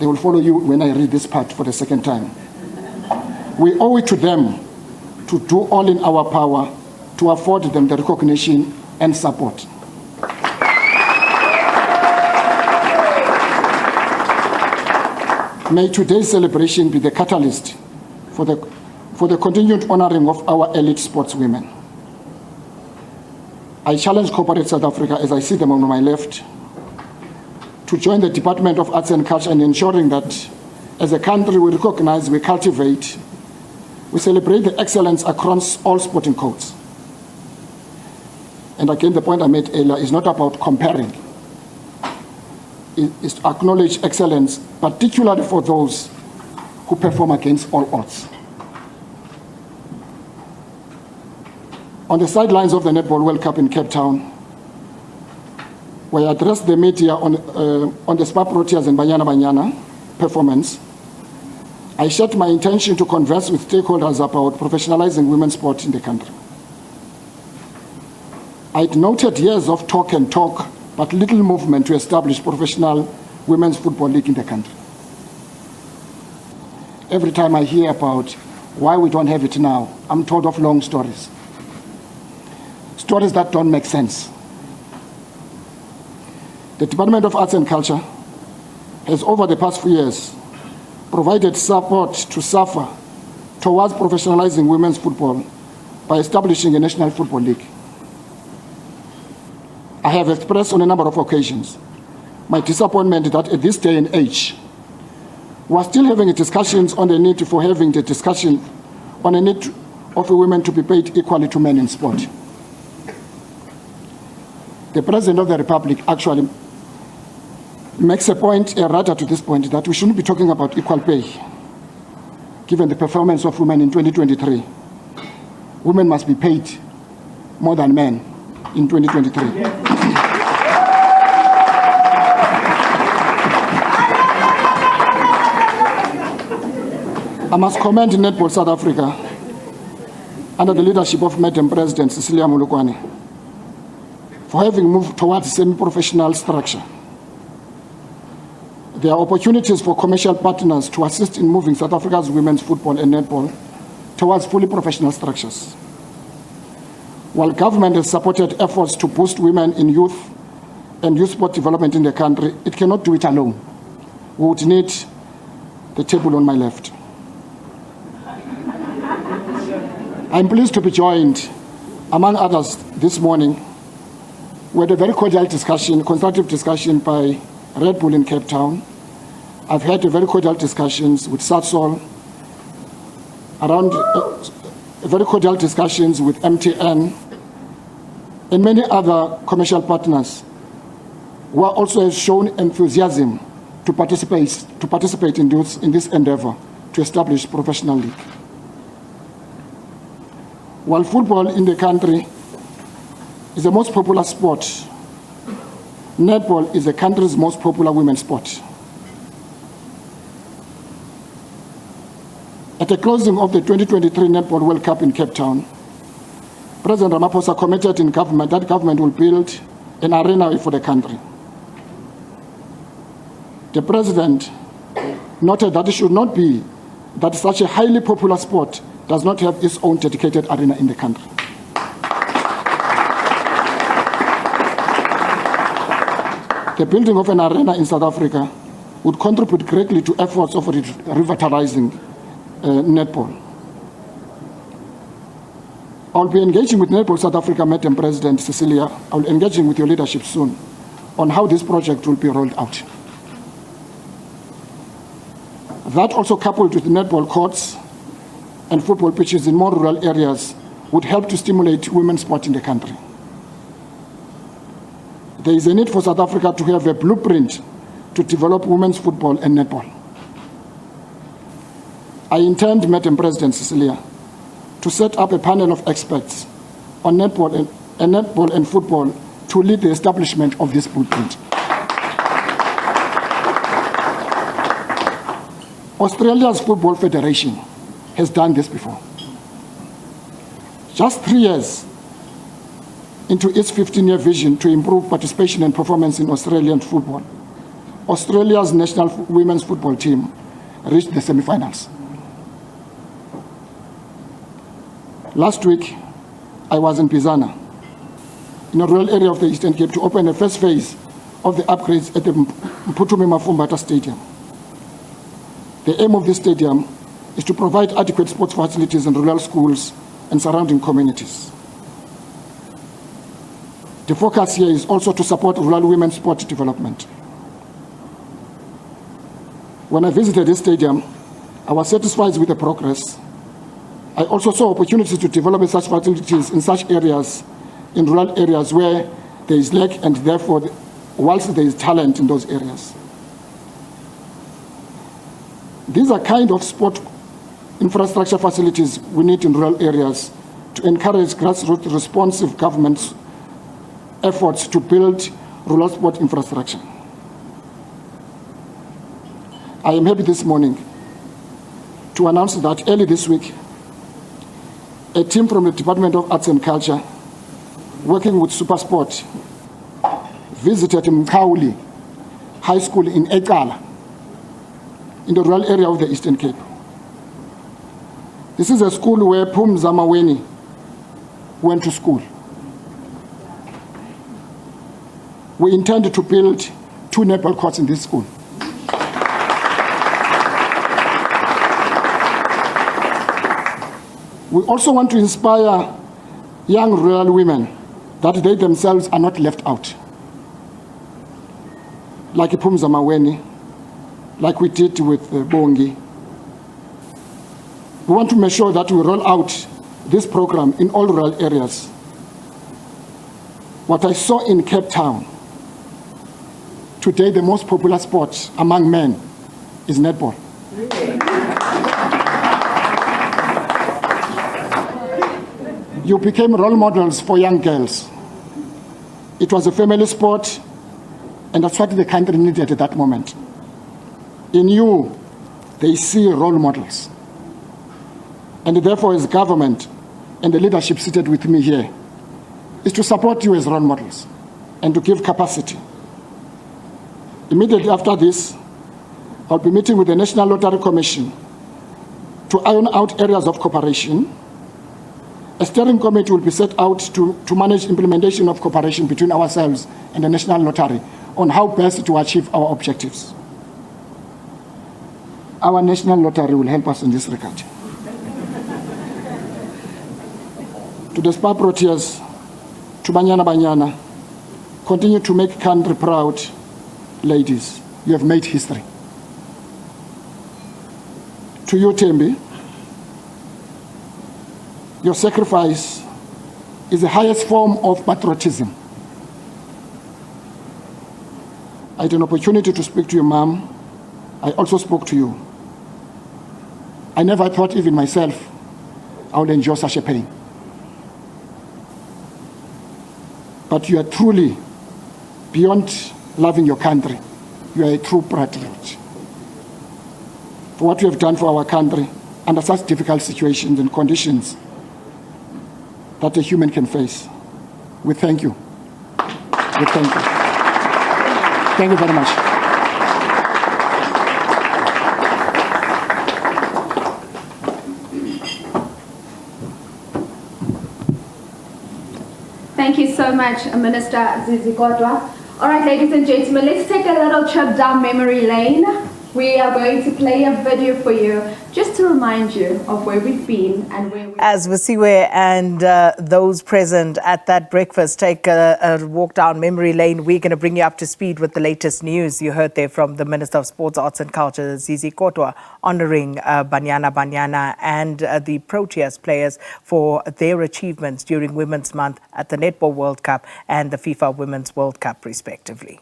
They will follow you when I read this part for the second time. We owe it to them to do all in our power to afford them the recognition and support. May today's celebration be the catalyst for the continued honoring of our elite sportswomen. I challenge Corporate South Africa, as I see them on my left, to join the Department of Arts and Culture in ensuring that as a country we recognize, we cultivate, we celebrate the excellence across all sporting codes. And again, the point I made earlier is not about comparing. It is to acknowledge excellence, particularly for those who perform against all odds. On the sidelines of the Netball World Cup in Cape Town, where I addressed the media on the Spar Proteas and Banyana Banyana performance, I shared my intention to converse with stakeholders about professionalizing women's sport in the country. I'd noted years of talk, but little movement to establish professional women's football league in the country. Every time I hear about why we don't have it now, I'm told of long stories. Stories that don't make sense. The Department of Arts and Culture has, over the past few years, provided support to SAFA towards professionalizing women's football by establishing a national football league. I have expressed on a number of occasions my disappointment that at this day and age, we are still having discussions on the need for having the discussion on the need of women to be paid equally to men in sport. The President of the Republic actually makes a point, rather to this point, that we shouldn't be talking about equal pay. Given the performance of women in 2023, women must be paid more than men in 2023. I must commend Netball South Africa under the leadership of Madam President Cecilia Molokwane for having moved towards a semi-professional structure. There are opportunities for commercial partners to assist in moving South Africa's women's football and netball towards fully professional structures. While government has supported efforts to boost women in youth and youth sport development in the country, it cannot do it alone. We would need the table on my left. I'm pleased to be joined, among others, this morning with a very cordial discussion, constructive discussion by Red Bull in Cape Town. I've had a very cordial discussions with Satsol, very cordial discussions with MTN, and many other commercial partners who are also shown enthusiasm to participate in this endeavor to establish professional league. While football in the country is the most popular sport, netball is the country's most popular women's sport. At the closing of the 2023 Netball World Cup in Cape Town, President Ramaphosa committed in government that government will build an arena for the country. The President noted that it should not be that such a highly popular sport does not have its own dedicated arena in the country. The building of an arena in South Africa would contribute greatly to efforts of revitalizing netball. I'll be engaging with Netball South Africa, Madam President Cecilia. I'll be engaging with your leadership soon on how this project will be rolled out. That also, coupled with netball courts and football pitches in more rural areas, would help to stimulate women's sport in the country. There is a need for South Africa to have a blueprint to develop women's football and netball. I intend, Madam President Cecilia, to set up a panel of experts on netball and football to lead the establishment of this blueprint. Australia's Football Federation has done this before. Just 3 years into its 15-year vision to improve participation and performance in Australian football, Australia's national women's football team reached the semi-finals. Last week, I was in Banyana, in a rural area of the Eastern Cape, to open the first phase of the upgrades at the Mphuthumi Mafumbata Stadium. The aim of this stadium is to provide adequate sports facilities in rural schools and surrounding communities. The focus here is also to support rural women's sport development. When I visited this stadium, I was satisfied with the progress. I also saw opportunities to develop such facilities in such areas, in rural areas where there is lack, and therefore, whilst there is talent in those areas. These are kind of sport infrastructure facilities we need in rural areas to encourage grassroots responsive government efforts to build rural sport infrastructure. I am happy this morning to announce that early this week, a team from the Department of Arts and Culture, working with SuperSport, visited Mkauli High School in Ekala, in the rural area of the Eastern Cape. This is a school where Phumza Maweni went to school. We intend to build 2 netball courts in this school. We also want to inspire young rural women that they themselves are not left out. Like Phumza Maweni, like we did with Bongi. We want to make sure that we roll out this program in all rural areas. What I saw in Cape Town, today the most popular sport among men is netball. You became role models for young girls. It was a family sport, and that's what the country needed at that moment. In you, they see role models. And therefore, as government and the leadership seated with me here, is to support you as role models and to give capacity. Immediately after this, I'll be meeting with the National Lottery Commission to iron out areas of cooperation. A steering committee will be set out to manage implementation of cooperation between ourselves and the National Lottery on how best to achieve our objectives. Our National Lottery will help us in this regard. To the Spar Proteas, to Banyana Banyana, continue to make country proud, ladies. You have made history. To you, Tembi, your sacrifice is the highest form of patriotism. I had an opportunity to speak to your mom. I also spoke to you. I never thought even myself I would endure such a pain. But you are truly, beyond loving your country, you are a true patriot. For what you have done for our country under such difficult situations and conditions that a human can face. We thank you. We thank you. Thank you very much. Thank you so much, Minister Zizi Kodwa. All right, ladies and gentlemen, let's take a little trip down memory lane. We are going to play a video for you just to remind you of where we've been and where we... As Wasiwe and those present at that breakfast take a walk down memory lane, we're going to bring you up to speed with the latest news. You heard there from the Minister of Sports, Arts and Culture, Zizi Kodwa, honouring Banyana Banyana and the Proteas players for their achievements during Women's Month at the Netball World Cup and the FIFA Women's World Cup, respectively.